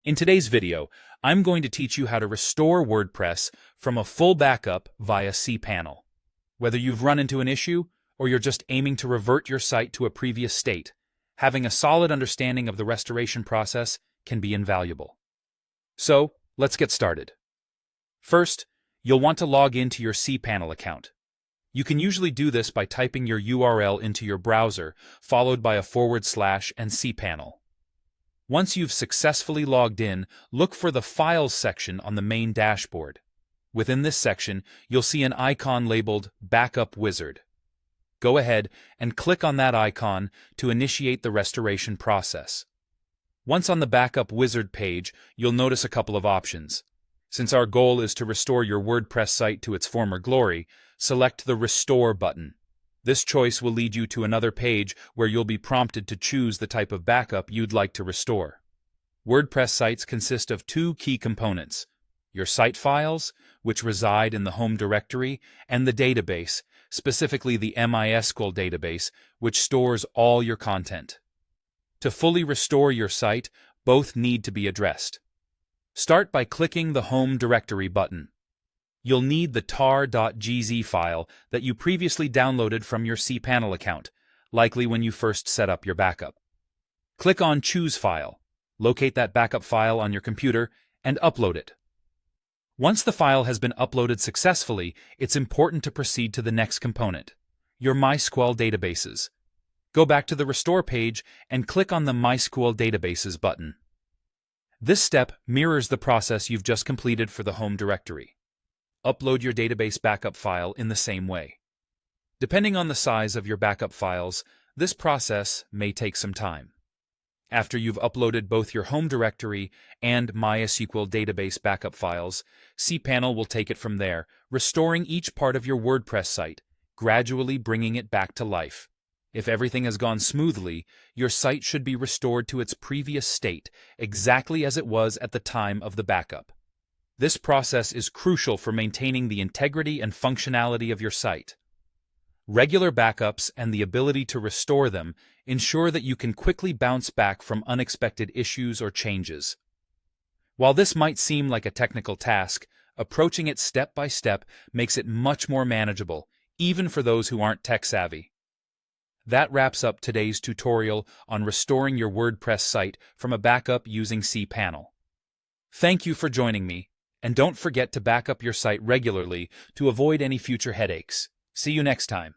In today's video, I'm going to teach you how to restore WordPress from a full backup via cPanel. Whether you've run into an issue or you're just aiming to revert your site to a previous state, having a solid understanding of the restoration process can be invaluable. So, let's get started. First, you'll want to log into your cPanel account. You can usually do this by typing your URL into your browser, followed by a / and cPanel. Once you've successfully logged in, look for the Files section on the main dashboard. Within this section, you'll see an icon labeled Backup Wizard. Go ahead and click on that icon to initiate the restoration process. Once on the Backup Wizard page, you'll notice a couple of options. Since our goal is to restore your WordPress site to its former glory, select the Restore button. This choice will lead you to another page where you'll be prompted to choose the type of backup you'd like to restore. WordPress sites consist of two key components: your site files, which reside in the home directory, and the database, specifically the MySQL database, which stores all your content. To fully restore your site, both need to be addressed. Start by clicking the Home Directory button. You'll need the tar.gz file that you previously downloaded from your cPanel account, likely when you first set up your backup. Click on Choose File, locate that backup file on your computer, and upload it. Once the file has been uploaded successfully, it's important to proceed to the next component, your MySQL databases. Go back to the Restore page and click on the MySQL Databases button. This step mirrors the process you've just completed for the home directory. Upload your database backup file in the same way. Depending on the size of your backup files, this process may take some time. After you've uploaded both your home directory and MySQL database backup files, cPanel will take it from there, restoring each part of your WordPress site, gradually bringing it back to life. If everything has gone smoothly, your site should be restored to its previous state, exactly as it was at the time of the backup. This process is crucial for maintaining the integrity and functionality of your site. Regular backups and the ability to restore them ensure that you can quickly bounce back from unexpected issues or changes. While this might seem like a technical task, approaching it step by step makes it much more manageable, even for those who aren't tech-savvy. That wraps up today's tutorial on restoring your WordPress site from a backup using cPanel. Thank you for joining me. And don't forget to back up your site regularly to avoid any future headaches. See you next time.